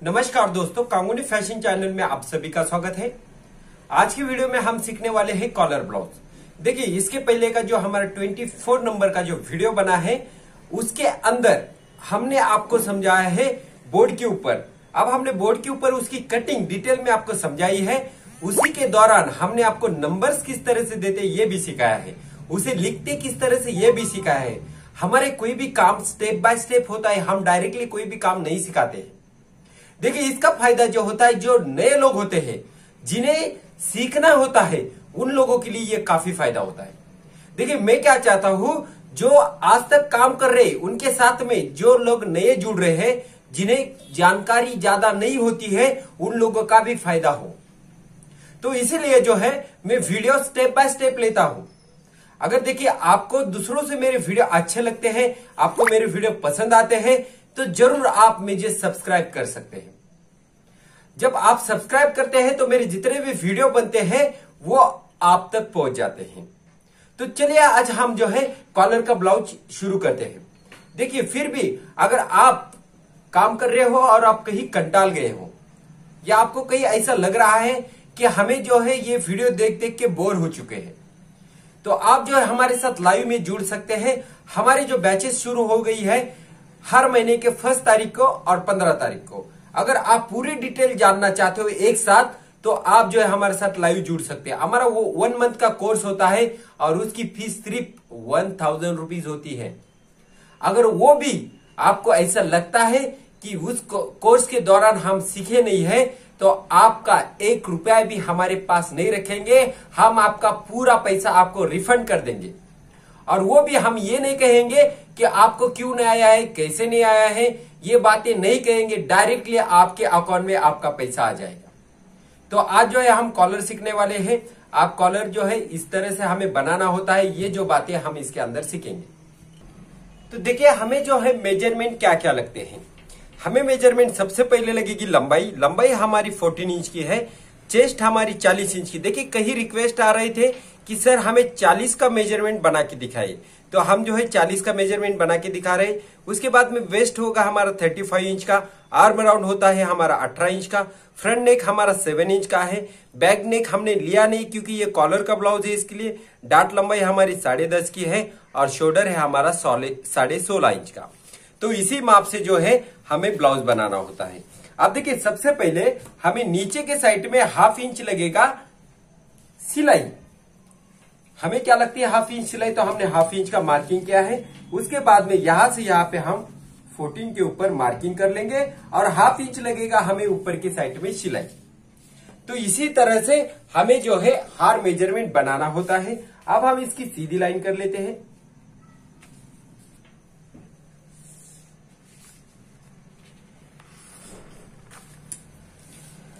नमस्कार दोस्तों, कांगुनी fashion channel में आप सभी का स्वागत है। आज की वीडियो में हम सीखने वाले हैं कॉलर ब्लाउज। देखिए, इसके पहले का जो हमारा 24 नंबर का जो वीडियो बना है उसके अंदर हमने आपको समझाया है बोर्ड के ऊपर। अब हमने बोर्ड के ऊपर उसकी कटिंग डिटेल में आपको समझाई है। उसी के दौरान हमने आपको नंबर्स किस तरह से देते ये भी सिखाया है, उसे लिखते किस तरह से ये भी सिखाया है। हमारे कोई भी काम स्टेप बाय स्टेप होता है, हम डायरेक्टली कोई भी काम नहीं सिखाते हैं। देखिए, इसका फायदा जो होता है, जो नए लोग होते हैं जिन्हें सीखना होता है, उन लोगों के लिए ये काफी फायदा होता है। देखिए, मैं क्या चाहता हूं, जो आज तक काम कर रहे उनके साथ में जो लोग नए जुड़ रहे हैं, जिन्हें जानकारी ज्यादा नहीं होती है, उन लोगों का भी फायदा हो। तो इसीलिए जो है मैं वीडियो स्टेप बाय स्टेप लेता हूं। अगर देखिए आपको दूसरों से मेरे वीडियो अच्छे लगते हैं, आपको मेरे वीडियो पसंद आते हैं, तो जरूर आप मुझे सब्सक्राइब कर सकते हैं। जब आप सब्सक्राइब करते हैं तो मेरे जितने भी वीडियो बनते हैं वो आप तक पहुंच जाते हैं। तो चलिए आज हम जो है कॉलर का ब्लाउज शुरू करते हैं। देखिए, फिर भी अगर आप काम कर रहे हो और आप कहीं कंटाल गए हो, या आपको कहीं ऐसा लग रहा है कि हमें जो है ये वीडियो देख देख के बोर हो चुके हैं, तो आप जो है हमारे साथ लाइव में जुड़ सकते हैं। हमारी जो बैचेस शुरू हो गई है हर महीने के 1 तारीख को और 15 तारीख को। अगर आप पूरी डिटेल जानना चाहते हो एक साथ, तो आप जो है हमारे साथ लाइव जुड़ सकते हैं। हमारा वो 1 मंथ का कोर्स होता है और उसकी फीस सिर्फ 1000 रुपीज होती है। अगर वो भी आपको ऐसा लगता है कि उस कोर्स के दौरान हम सीखे नहीं है, तो आपका 1 रुपया भी हमारे पास नहीं रखेंगे। हम आपका पूरा पैसा आपको रिफंड कर देंगे। और वो भी हम ये नहीं कहेंगे कि आपको क्यों नहीं आया है, कैसे नहीं आया है, ये बातें नहीं कहेंगे। डायरेक्टली आपके अकाउंट में आपका पैसा आ जाएगा। तो आज जो है हम कॉलर सीखने वाले हैं। आप कॉलर जो है इस तरह से हमें बनाना होता है, ये जो बातें हम इसके अंदर सीखेंगे। तो देखिए, हमें जो है मेजरमेंट क्या क्या लगते हैं। हमें मेजरमेंट सबसे पहले लगेगी लंबाई हमारी 14 इंच की है। चेस्ट हमारी 40 इंच की। देखिए, कहीं रिक्वेस्ट आ रहे थे कि सर हमें 40 का मेजरमेंट बना के दिखाइए, तो हम जो है 40 का मेजरमेंट बना के दिखा रहे हैं। उसके बाद में वेस्ट होगा हमारा 35 इंच का, आर्म राउंड होता है हमारा 18 इंच का, फ्रंट नेक हमारा 7 इंच का है। बैक नेक हमने लिया नहीं क्योंकि ये कॉलर का ब्लाउज है, इसके लिए। डाट लंबाई हमारी 10.5 की है और शोल्डर है हमारा 16.5 इंच का। तो इसी माप से जो है हमें ब्लाउज बनाना होता है। अब देखिए, सबसे पहले हमें नीचे के साइड में 1/2 इंच लगेगा सिलाई। हमें क्या लगती है 1/2 इंच सिलाई, तो हमने 1/2 इंच का मार्किंग किया है। उसके बाद में यहां से यहां पे हम 14 के ऊपर मार्किंग कर लेंगे और 1/2 इंच लगेगा हमें ऊपर की साइड में सिलाई। तो इसी तरह से हमें जो है हर मेजरमेंट बनाना होता है। अब हम इसकी सीधी लाइन कर लेते हैं।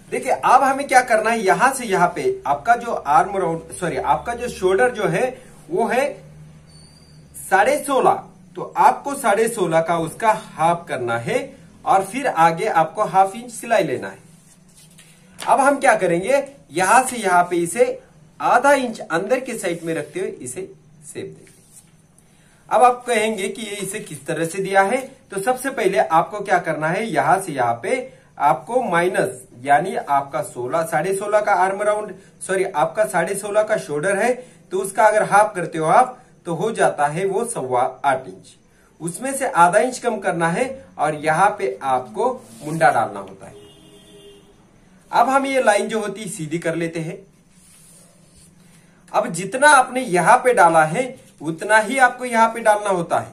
देखिए, अब हमें क्या करना है, यहां से यहां पे आपका जो आर्म राउंड आपका जो शोल्डर जो है वो है 16.5। तो आपको 16.5 का उसका हाफ करना है और फिर आगे आपको 1/2 इंच सिलाई लेना है। अब हम क्या करेंगे, यहां से यहां पे इसे आधा इंच अंदर के साइड में रखते हुए इसे सेप देंगे। अब आप कहेंगे कि ये इसे किस तरह से दिया है, तो सबसे पहले आपको क्या करना है, यहां से यहां पे आपको माइनस, यानी आपका 16.5 का आर्म राउंड, आपका 16.5 का शोल्डर है, तो उसका अगर हाफ करते हो आप, तो हो जाता है वो 8.25 इंच। उसमें से आधा इंच कम करना है और यहां पे आपको मुंडा डालना होता है। अब हम ये लाइन जो होती है सीधी कर लेते हैं। अब जितना आपने यहां पे डाला है उतना ही आपको यहां पे डालना होता है।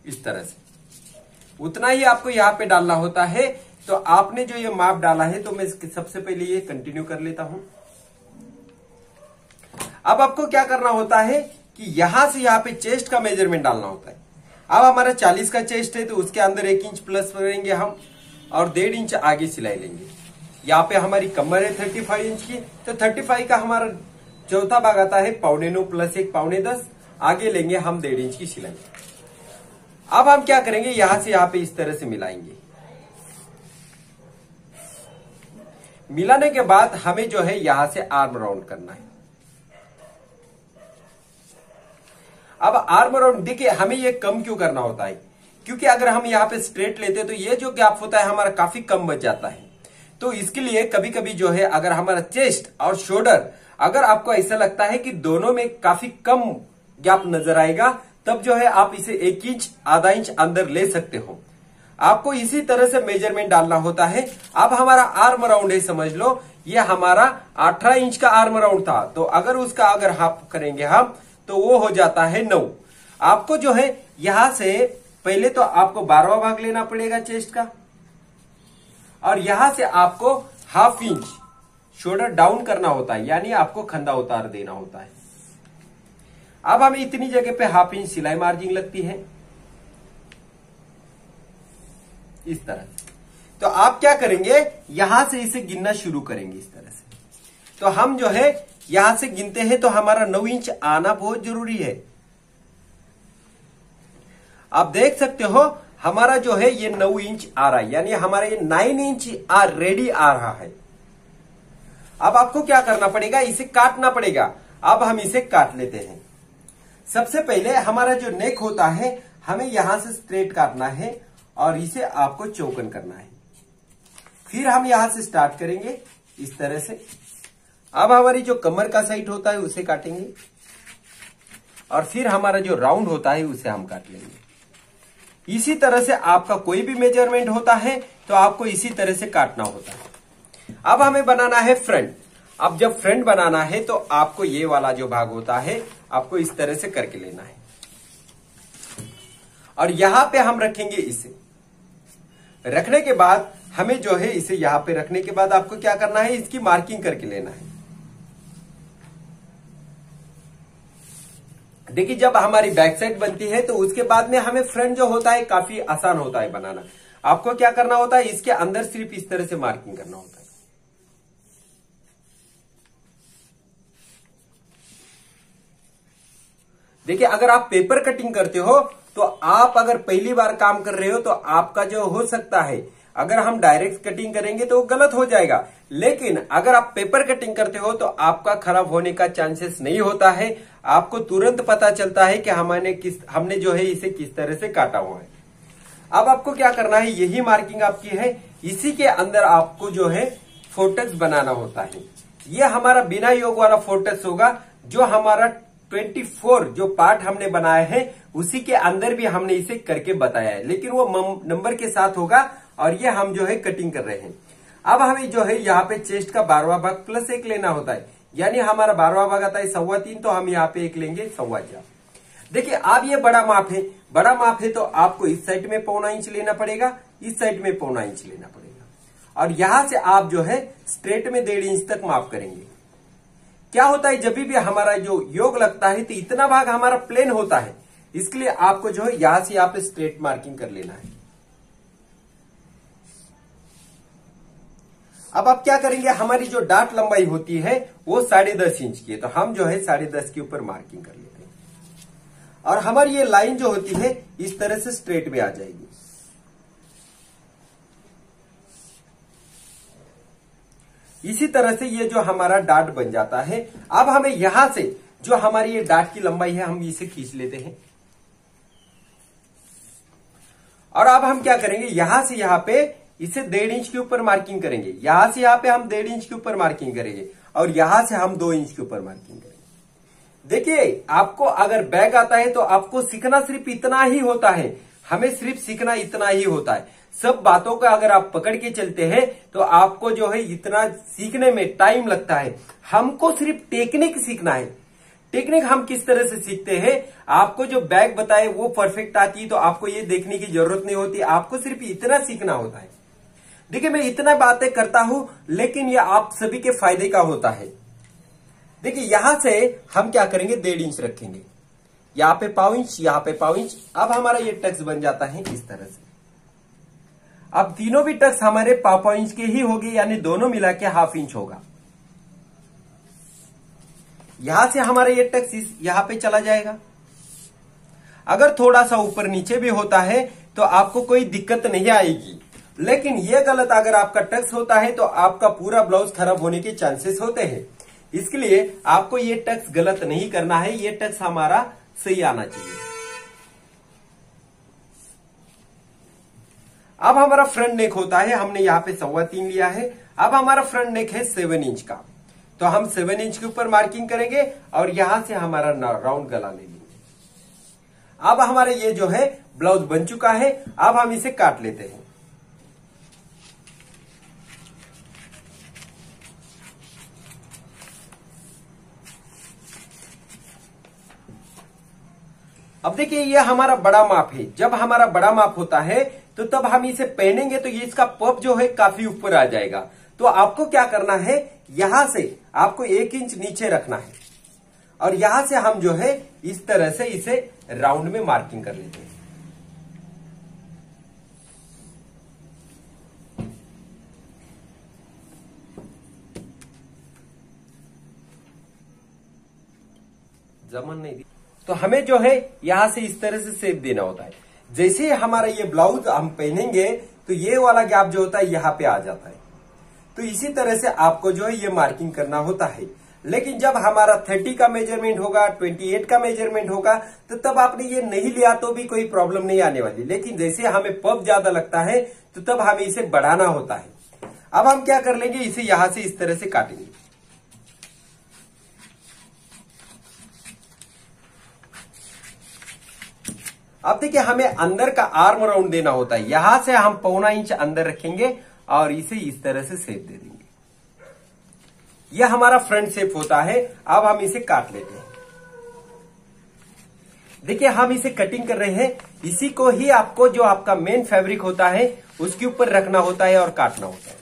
इस तरह से उतना ही आपको यहां पे डालना होता है। तो आपने जो ये माप डाला है, तो मैं सबसे पहले ये कंटिन्यू कर लेता हूं। अब आपको क्या करना होता है कि यहां से यहां पे चेस्ट का मेजरमेंट डालना होता है। अब हमारा 40 का चेस्ट है, तो उसके अंदर 1 इंच प्लस करेंगे हम और 1.5 इंच आगे सिलाई लेंगे। यहाँ पे हमारी कमर है 35 इंच की, तो 35 का हमारा चौथा भाग आता है 9.25 प्लस 1 10.5, आगे लेंगे हम 1.5 इंच की सिलाई। अब हम क्या करेंगे, यहां से यहां पे इस तरह से मिलाएंगे। मिलाने के बाद हमें जो है यहां से आर्म राउंड करना है। अब आर्म राउंड देखिए, हमें ये कम क्यों करना होता है, क्योंकि अगर हम यहाँ पे स्ट्रेट लेते तो ये जो गैप होता है हमारा काफी कम बच जाता है। तो इसके लिए कभी कभी जो है अगर हमारा चेस्ट और शोल्डर अगर आपको ऐसा लगता है कि दोनों में काफी कम गैप नजर आएगा, तब जो है आप इसे 1 इंच आधा इंच अंदर ले सकते हो। आपको इसी तरह से मेजरमेंट डालना होता है। अब हमारा आर्म राउंड है, समझ लो ये हमारा 18 इंच का आर्म राउंड था, तो अगर उसका अगर हाफ करेंगे हम तो वो हो जाता है 9। आपको जो है यहां से पहले तो आपको 12वां भाग लेना पड़ेगा चेस्ट का, और यहां से आपको हाफ इंच शोल्डर डाउन करना होता है, यानी आपको खंदा उतार देना होता है। अब हमें इतनी जगह पे हाफ इंच सिलाई मार्जिन लगती है इस तरह। तो आप क्या करेंगे, यहां से इसे गिनना शुरू करेंगे इस तरह से। तो हम जो है यहां से गिनते हैं तो हमारा 9 इंच आना बहुत जरूरी है। आप देख सकते हो हमारा जो है ये 9 इंच आ रहा है, यानी हमारा ये 9 इंच रेडी आ रहा है। अब आपको क्या करना पड़ेगा, इसे काटना पड़ेगा। अब हम इसे काट लेते हैं। सबसे पहले हमारा जो नेक होता है हमें यहां से स्ट्रेट काटना है और इसे आपको चौकन करना है। फिर हम यहां से स्टार्ट करेंगे इस तरह से। अब हमारी जो कमर का साइड होता है उसे काटेंगे और फिर हमारा जो राउंड होता है उसे हम काट लेंगे। इसी तरह से आपका कोई भी मेजरमेंट होता है तो आपको इसी तरह से काटना होता है। अब हमें बनाना है फ्रंट। अब जब फ्रंट बनाना है तो आपको ये वाला जो भाग होता है आपको इस तरह से करके लेना है और यहां पे हम रखेंगे इसे। रखने के बाद हमें जो है इसे यहां पे रखने के बाद आपको क्या करना है, इसकी मार्किंग करके लेना है। देखिए जब हमारी बैक साइड बनती है तो उसके बाद में हमें फ्रंट जो होता है काफी आसान होता है बनाना। आपको क्या करना होता है, इसके अंदर सिर्फ इस तरह से मार्किंग करना होता है। देखिए अगर आप पेपर कटिंग करते हो तो आप अगर पहली बार काम कर रहे हो तो आपका जो हो सकता है, अगर हम डायरेक्ट कटिंग करेंगे तो गलत हो जाएगा, लेकिन अगर आप पेपर कटिंग करते हो तो आपका खराब होने का चांसेस नहीं होता है। आपको तुरंत पता चलता है कि हमने जो है इसे किस तरह से काटा हुआ है। अब आपको क्या करना है, यही मार्किंग आपकी है, इसी के अंदर आपको जो है फोर्टेक्स बनाना होता है। ये हमारा बिना योग वाला फोर्टेक्स होगा, जो हमारा 24 जो पार्ट हमने बनाए हैं उसी के अंदर भी हमने इसे करके बताया है, लेकिन वो नंबर के साथ होगा और ये हम जो है कटिंग कर रहे हैं। अब हमें जो है यहाँ पे चेस्ट का 12वां भाग प्लस 1 लेना होता है, यानी हमारा 12वां भाग आता है 3.25, तो हम यहाँ पे 1 लेंगे 4.25। देखिए अब ये बड़ा माप है, बड़ा माप है तो आपको इस साइड में 1.25 इंच लेना पड़ेगा, इस साइड में 1.25 इंच लेना पड़ेगा और यहां से आप जो है स्ट्रेट में 1.5 इंच तक माप करेंगे। क्या होता है, जब भी हमारा जो योग लगता है तो इतना भाग हमारा प्लेन होता है, इसके लिए आपको जो है यहां से यहाँ पे स्ट्रेट मार्किंग कर लेना है। अब आप क्या करेंगे, हमारी जो डाट लंबाई होती है वो 10.5 इंच की है, तो हम जो है 10.5 के ऊपर मार्किंग कर लेते हैं और हमारी ये लाइन जो होती है इस तरह से स्ट्रेट में आ जाएगी। इसी तरह से ये जो हमारा डाट बन जाता है। अब हमें यहां से जो हमारी ये डाट की लंबाई है हम इसे खींच लेते हैं और अब हम क्या करेंगे, यहां से यहां पे इसे 1.5 इंच के ऊपर मार्किंग करेंगे, यहां से यहां पे हम 1.5 इंच के ऊपर मार्किंग करेंगे और यहां से हम 2 इंच के ऊपर मार्किंग करेंगे। देखिए आपको अगर बैग आता है तो आपको सीखना सिर्फ इतना ही होता है, हमें सिर्फ सीखना इतना ही होता है। सब बातों का अगर आप पकड़ के चलते हैं तो आपको जो है इतना सीखने में टाइम लगता है। हमको सिर्फ टेक्निक सीखना है। टेक्निक हम किस तरह से सीखते हैं, आपको जो बैग बताए वो परफेक्ट आती है तो आपको ये देखने की जरूरत नहीं होती, आपको सिर्फ इतना सीखना होता है। देखिए मैं इतना बातें करता हूं लेकिन ये आप सभी के फायदे का होता है। देखिए यहां से हम क्या करेंगे, 1.5 इंच रखेंगे, यहां पे 1.25 इंच, यहां पे 1.25 इंच। अब हमारा ये टक्स बन जाता है इस तरह से। अब तीनों भी टक्स हमारे 1.25 इंच के ही होंगे, यानी दोनों मिला के 1/2 इंच होगा। यहां से हमारा ये टक्स यहां पे चला जाएगा। अगर थोड़ा सा ऊपर नीचे भी होता है तो आपको कोई दिक्कत नहीं आएगी, लेकिन ये गलत अगर आपका टक्स होता है तो आपका पूरा ब्लाउज खराब होने के चांसेस होते हैं। इसके लिए आपको ये टक्स गलत नहीं करना है, ये टक्स हमारा सही आना चाहिए। अब हमारा फ्रंट नेक होता है, हमने यहाँ पे 3.25 लिया है। अब हमारा फ्रंट नेक है 7 इंच का, तो हम 7 इंच के ऊपर मार्किंग करेंगे और यहां से हमारा राउंड गला ले लेंगे। अब हमारा ये जो है ब्लाउज बन चुका है। अब हम इसे काट लेते हैं। अब देखिए ये हमारा बड़ा माप है। जब हमारा बड़ा माप होता है तो तब हम इसे पहनेंगे तो ये इसका पफ जो है काफी ऊपर आ जाएगा। तो आपको क्या करना है, यहां से आपको 1 इंच नीचे रखना है और यहां से हम जो है इस तरह से इसे राउंड में मार्किंग कर लेते हैं। जमन नहीं दी तो हमें जो है यहां से इस तरह से शेप देना होता है। जैसे हमारा ये ब्लाउज हम पहनेंगे तो ये वाला गैप जो होता है यहां पे आ जाता है। तो इसी तरह से आपको जो है ये मार्किंग करना होता है। लेकिन जब हमारा 30 का मेजरमेंट होगा, 28 का मेजरमेंट होगा, तो तब आपने ये नहीं लिया तो भी कोई प्रॉब्लम नहीं आने वाली। लेकिन जैसे हमें पफ ज्यादा लगता है तो तब हमें इसे बढ़ाना होता है। अब हम क्या कर लेंगे, इसे यहां से इस तरह से काटेंगे। अब देखिए हमें अंदर का आर्म राउंड देना होता है। यहां से हम 1.25 इंच अंदर रखेंगे और इसे इस तरह से शेप दे देंगे। यह हमारा फ्रंट शेप होता है। अब हम इसे काट लेते हैं। देखिए हम इसे कटिंग कर रहे हैं। इसी को ही आपको जो आपका मेन फैब्रिक होता है उसके ऊपर रखना होता है और काटना होता है।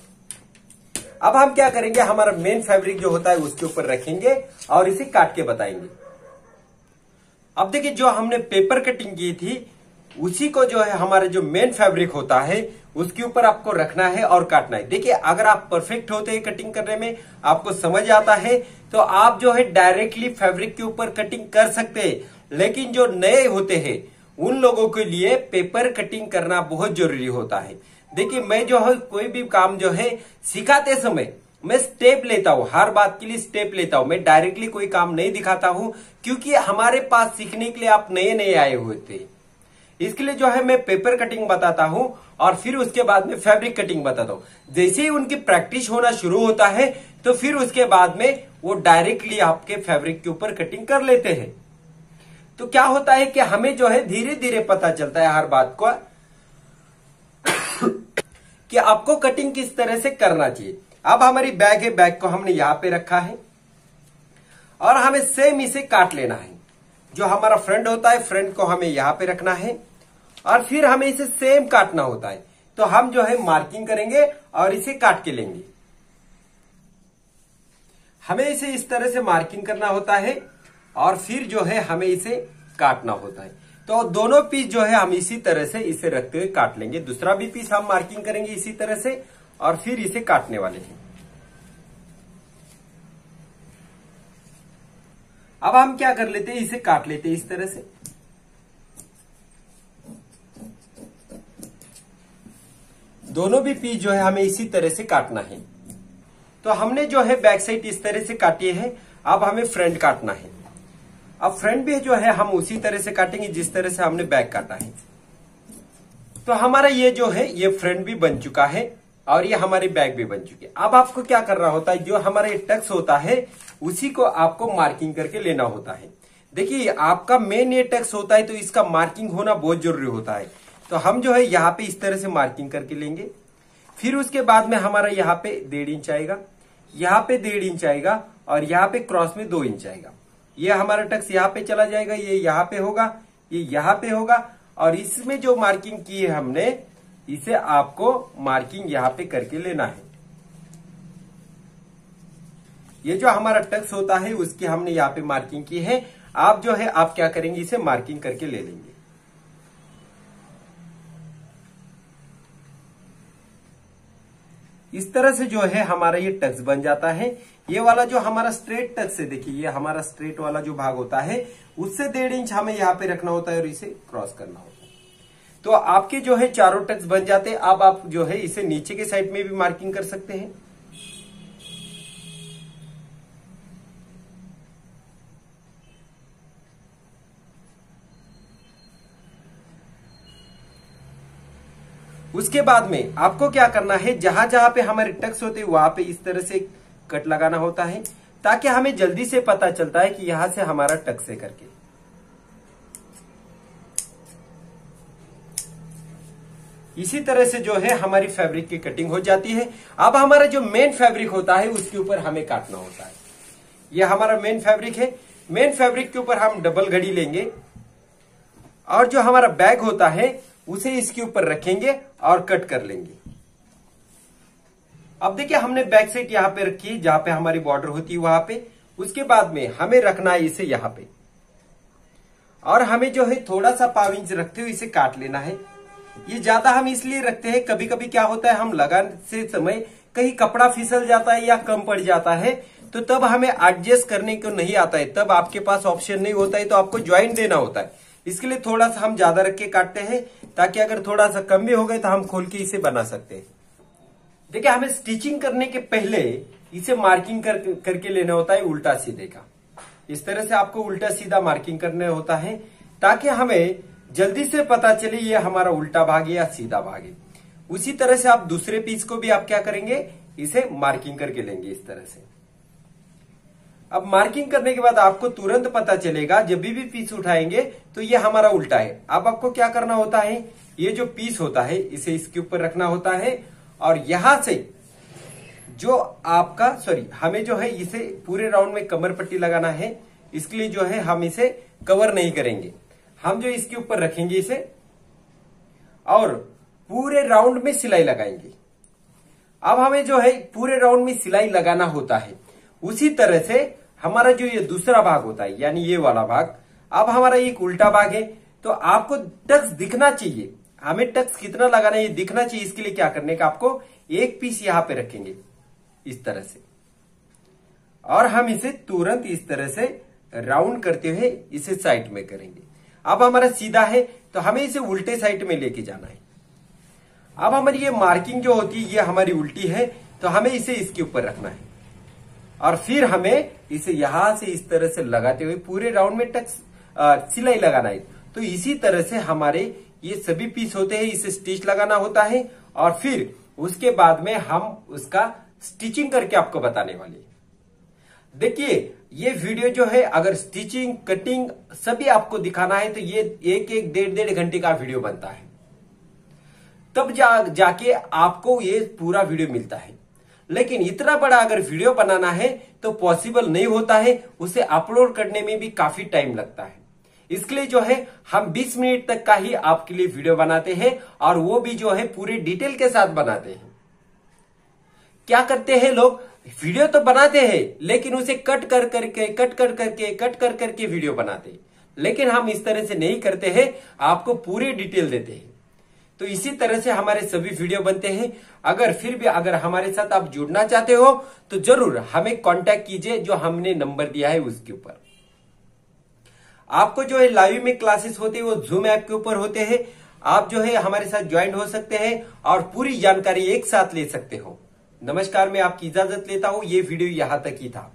अब हम क्या करेंगे, हमारा मेन फैब्रिक जो होता है उसके ऊपर रखेंगे और इसे काट के बताएंगे। अब देखिए जो हमने पेपर कटिंग की थी उसी को जो है हमारे जो मेन फैब्रिक होता है उसके ऊपर आपको रखना है और काटना है। देखिए अगर आप परफेक्ट होते हैं कटिंग करने में, आपको समझ आता है, तो आप जो है डायरेक्टली फैब्रिक के ऊपर कटिंग कर सकते हैं। लेकिन जो नए होते हैं उन लोगों के लिए पेपर कटिंग करना बहुत जरूरी होता है। देखिए मैं जो है कोई भी काम जो है सिखाते समय मैं स्टेप लेता हूं, हर बात के लिए स्टेप लेता हूं। मैं डायरेक्टली कोई काम नहीं दिखाता हूं क्योंकि हमारे पास सीखने के लिए आप नए नए आए हुए थे। इसके लिए जो है मैं पेपर कटिंग बताता हूं और फिर उसके बाद में फैब्रिक कटिंग बताता हूं। जैसे ही उनकी प्रैक्टिस होना शुरू होता है तो फिर उसके बाद में वो डायरेक्टली आपके फैब्रिक के ऊपर कटिंग कर लेते हैं। तो क्या होता है कि हमें जो है धीरे धीरे पता चलता है हर बात को कि आपको कटिंग किस तरह से करना चाहिए। अब हमारी बैग है, बैग को हमने यहां पे रखा है और हमें सेम इसे काट लेना है। जो हमारा फ्रंट होता है फ्रंट को हमें यहां पे रखना है और फिर हमें इसे सेम काटना होता है। तो हम जो है मार्किंग करेंगे और इसे काट के लेंगे। हमें इसे इस तरह से मार्किंग करना होता है और फिर जो है हमें इसे काटना होता है। तो दोनों पीस जो है हम इसी तरह से इसे रखते हुए काट लेंगे। दूसरा भी पीस हम मार्किंग करेंगे इसी तरह से और फिर इसे काटने वाले हैं। अब हम क्या कर लेते हैं, इसे काट लेते हैं इस तरह से। दोनों भी पीस जो है हमें इसी तरह से काटना है। तो हमने जो है बैक साइड इस तरह से काटी है। अब हमें फ्रंट काटना है। अब फ्रंट भी जो है हम उसी तरह से काटेंगे जिस तरह से हमने बैक काटा है। तो हमारा ये जो है ये फ्रंट भी बन चुका है और ये हमारी बैक भी बन चुकी है। अब आपको क्या करना होता है, जो हमारा ये टक्स होता है उसी को आपको मार्किंग करके लेना होता है। देखिए आपका मेन ये टक्स होता है तो इसका मार्किंग होना बहुत जरूरी होता है। तो हम जो है यहाँ पे इस तरह से मार्किंग करके लेंगे। फिर उसके बाद में हमारा यहाँ पे 1.5 इंच आएगा, यहाँ पे 1.5 इंच आएगा और यहाँ पे क्रॉस में 2 इंच आएगा। ये हमारा टक्स यहाँ पे चला जाएगा, ये यहाँ पे होगा, ये यहाँ पे होगा और इसमें जो मार्किंग की है हमने इसे आपको मार्किंग यहाँ पे करके लेना है। ये जो हमारा टक्स होता है उसकी हमने यहाँ पे मार्किंग की है। आप जो है आप क्या करेंगे, इसे मार्किंग करके ले लेंगे। इस तरह से जो है हमारा ये टक्स बन जाता है। ये वाला जो हमारा स्ट्रेट टक्स है, देखिए ये हमारा स्ट्रेट वाला जो भाग होता है उससे 1.5 इंच हमें यहाँ पे रखना होता है और इसे क्रॉस करना होता है। तो आपके जो है चारों टक्स बन जाते हैं। अब आप जो है इसे नीचे के साइड में भी मार्किंग कर सकते हैं। उसके बाद में आपको क्या करना है, जहां जहां पे हमारे टक्स होते हैं वहां पे इस तरह से कट लगाना होता है, ताकि हमें जल्दी से पता चलता है कि यहां से हमारा टक्स है करके। इसी तरह से जो है हमारी फैब्रिक की कटिंग हो जाती है। अब हमारा जो मेन फैब्रिक होता है उसके ऊपर हमें काटना होता है। यह हमारा मेन फैब्रिक है। मेन फैब्रिक के ऊपर हम डबल घड़ी लेंगे और जो हमारा बैग होता है उसे इसके ऊपर रखेंगे और कट कर लेंगे। अब देखिए हमने बैक साइड यहां पे रखी, जहां पे हमारी बॉर्डर होती है वहां पे। उसके बाद में हमें रखना है इसे यहां पे, और हमें जो है थोड़ा सा पाव इंच रखते हुए इसे काट लेना है। ये ज्यादा हम इसलिए रखते हैं, कभी कभी क्या होता है हम लगाने से समय कहीं कपड़ा फिसल जाता है या कम पड़ जाता है, तो तब हमें एडजस्ट करने को नहीं आता है, तब आपके पास ऑप्शन नहीं होता है, तो आपको ज्वाइंट देना होता है। इसके लिए थोड़ा सा हम ज्यादा रख के काटते हैं, ताकि अगर थोड़ा सा कम भी हो गए तो हम खोल के इसे बना सकते हैं। देखिए हमें स्टिचिंग करने के पहले इसे मार्किंग करके लेना होता है उल्टा सीधे का। इस तरह से आपको उल्टा सीधा मार्किंग करना होता है, ताकि हमें जल्दी से पता चले ये हमारा उल्टा भाग है या सीधा भाग है। उसी तरह से आप दूसरे पीस को भी आप क्या करेंगे, इसे मार्किंग करके लेंगे इस तरह से। अब मार्किंग करने के बाद आपको तुरंत पता चलेगा, जब भी पीस उठाएंगे तो ये हमारा उल्टा है। अब आपको क्या करना होता है, ये जो पीस होता है इसे इसके ऊपर रखना होता है, और यहां से जो आपका हमें जो है इसे पूरे राउंड में कमर पट्टी लगाना है। इसके लिए जो है हम इसे कवर नहीं करेंगे, हम जो इसके ऊपर रखेंगे इसे और पूरे राउंड में सिलाई लगाएंगे। अब हमें जो है पूरे राउंड में सिलाई लगाना होता है। उसी तरह से हमारा जो ये दूसरा भाग होता है, यानी ये वाला भाग, अब हमारा एक उल्टा भाग है, तो आपको टक्स दिखना चाहिए। हमें टक्स कितना लगाना है ये दिखना चाहिए। इसके लिए क्या करने का, आपको एक पीस यहां पे रखेंगे इस तरह से, और हम इसे तुरंत इस तरह से राउंड करते हुए इसे साइड में करेंगे। अब हमारा सीधा है तो हमें इसे उल्टे साइड में लेके जाना है। अब हमारी ये मार्किंग जो होती है ये हमारी उल्टी है, तो हमें इसे इसके ऊपर रखना है, और फिर हमें इसे यहां से इस तरह से लगाते हुए पूरे राउंड में टक्स सिलाई लगाना है। तो इसी तरह से हमारे ये सभी पीस होते हैं, इसे स्टिच लगाना होता है, और फिर उसके बाद में हम उसका स्टिचिंग करके आपको बताने वाले हैं। देखिए ये वीडियो जो है, अगर स्टिचिंग कटिंग सभी आपको दिखाना है तो ये एक डेढ़ घंटे का वीडियो बनता है, तब जाके आपको ये पूरा वीडियो मिलता है। लेकिन इतना बड़ा अगर वीडियो बनाना है तो पॉसिबल नहीं होता है, उसे अपलोड करने में भी काफी टाइम लगता है। इसके लिए जो है हम 20 मिनट तक का ही आपके लिए वीडियो बनाते हैं, और वो भी जो है पूरे डिटेल के साथ बनाते हैं। क्या करते हैं लोग, वीडियो तो बनाते हैं लेकिन उसे कट कर करके वीडियो बनाते हैं, लेकिन हम इस तरह से नहीं करते हैं, आपको पूरी डिटेल देते हैं। तो इसी तरह से हमारे सभी वीडियो बनते हैं। अगर हमारे साथ आप जुड़ना चाहते हो तो जरूर हमें कांटेक्ट कीजिए, जो हमने नंबर दिया है उसके ऊपर। आपको जो है लाइव में क्लासेस होते हैं वो जूम ऐप के ऊपर होते हैं। आप जो है हमारे साथ ज्वाइन हो सकते हैं और पूरी जानकारी एक साथ ले सकते हो। नमस्कार, मैं आपकी इजाजत लेता हूं। ये वीडियो यहां तक ही था।